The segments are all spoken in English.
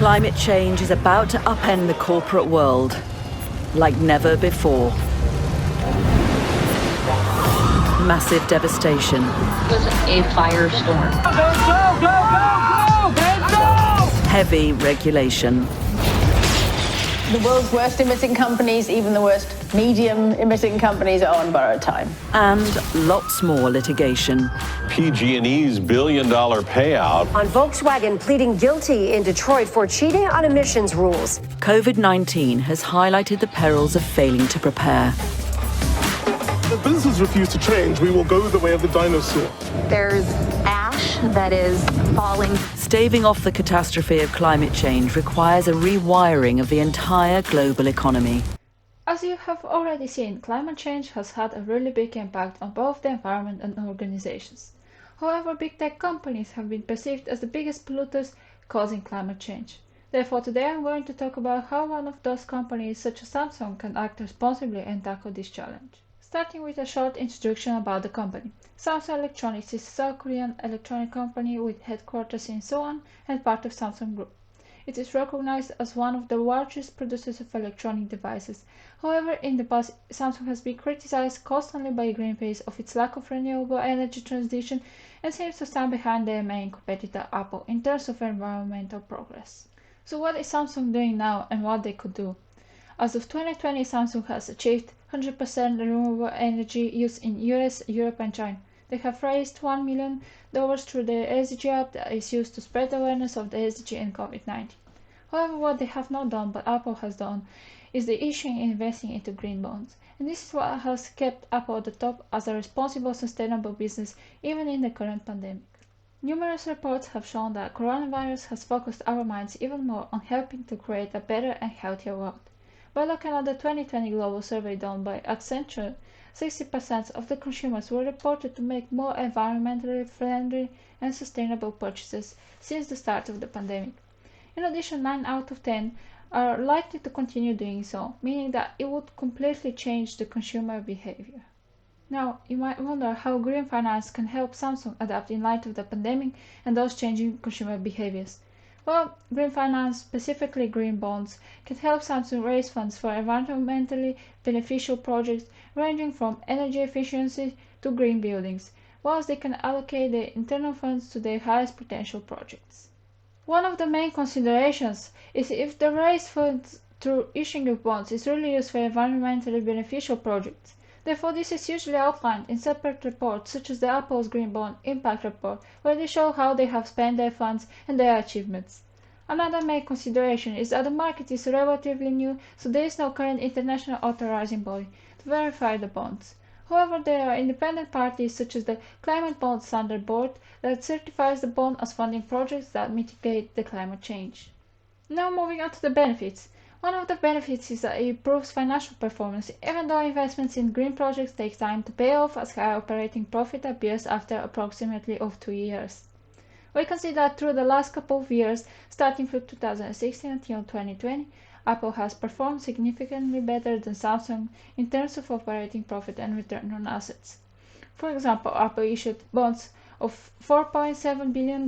Climate change is about to upend the corporate world like never before. Massive devastation. It was a firestorm. Go! Heavy regulation. The world's worst emitting companies, even the worst medium emitting companies, are on borrowed time. And lots more litigation. PG&E's billion-dollar payout. On Volkswagen pleading guilty in Detroit for cheating on emissions rules. COVID-19 has highlighted the perils of failing to prepare. If businesses refuse to change, we will go the way of the dinosaur. There's ash that is falling. Staving off the catastrophe of climate change requires a rewiring of the entire global economy. As you have already seen, climate change has had a really big impact on both the environment and organizations. However, big tech companies have been perceived as the biggest polluters causing climate change. Therefore, today I'm going to talk about how one of those companies, such as Samsung, can act responsibly and tackle this challenge. Starting with a short introduction about the company. Samsung Electronics is a South Korean electronic company with headquarters in Seoul and part of Samsung Group. It is recognized as one of the largest producers of electronic devices. However, in the past, Samsung has been criticized constantly by Greenpeace of its lack of renewable energy transition and seems to stand behind their main competitor Apple in terms of environmental progress. So what is Samsung doing now and what they could do? As of 2020, Samsung has achieved 100% renewable energy use in US, Europe and China. They have raised $1 million through the SDG app that is used to spread awareness of the SDG and COVID-19. However, what they have not done, but Apple has done, is the issuing and investing into green bonds. And this is what has kept Apple at the top as a responsible, sustainable business even in the current pandemic. Numerous reports have shown that coronavirus has focused our minds even more on helping to create a better and healthier world. By looking at the 2020 global survey done by Accenture, 60% of the consumers were reported to make more environmentally friendly and sustainable purchases since the start of the pandemic. In addition, 9 out of 10 are likely to continue doing so, meaning that it would completely change the consumer behavior. Now, you might wonder how green finance can help Samsung adapt in light of the pandemic and those changing consumer behaviors. Well, green finance, specifically green bonds, can help Samsung raise funds for environmentally beneficial projects ranging from energy efficiency to green buildings, whilst they can allocate their internal funds to their highest potential projects. One of the main considerations is if the raised funds through issuing of bonds is really used for environmentally beneficial projects. Therefore, this is usually outlined in separate reports such as the Apple's Green Bond Impact Report, where they show how they have spent their funds and their achievements. Another main consideration is that the market is relatively new, so there is no current international authorizing body to verify the bonds. However, there are independent parties such as the Climate Bond Standard Board that certifies the bond as funding projects that mitigate the climate change. Now moving on to the benefits. One of the benefits is that it improves financial performance, even though investments in green projects take time to pay off as high operating profit appears after approximately 2 years. We can see that through the last couple of years, starting from 2016 until 2020, Apple has performed significantly better than Samsung in terms of operating profit and return on assets. For example, Apple issued bonds of $4.7 billion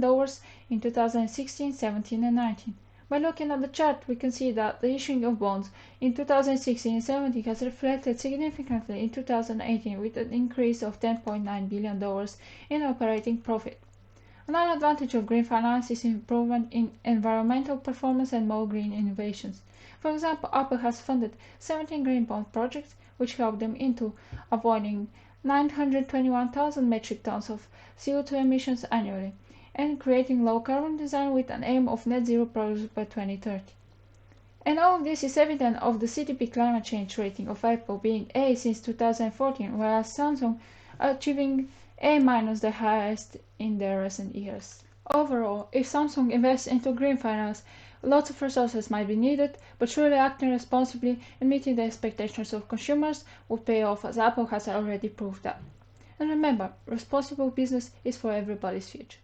in 2016, 17 and 19. By looking at the chart, we can see that the issuing of bonds in 2016 and 17 has reflected significantly in 2018 with an increase of $10.9 billion in operating profit. Another advantage of green finance is improvement in environmental performance and more green innovations. For example, Apple has funded 17 green bond projects, which help them into avoiding 921,000 metric tons of CO2 emissions annually, and creating low-carbon design with an aim of net zero progress by 2030. And all of this is evident of the CDP climate change rating of Apple being A since 2014, whereas Samsung achieving A-, the highest in their recent years. Overall, if Samsung invests into green finance, lots of resources might be needed, but surely acting responsibly and meeting the expectations of consumers will pay off, as Apple has already proved that. And remember, responsible business is for everybody's future.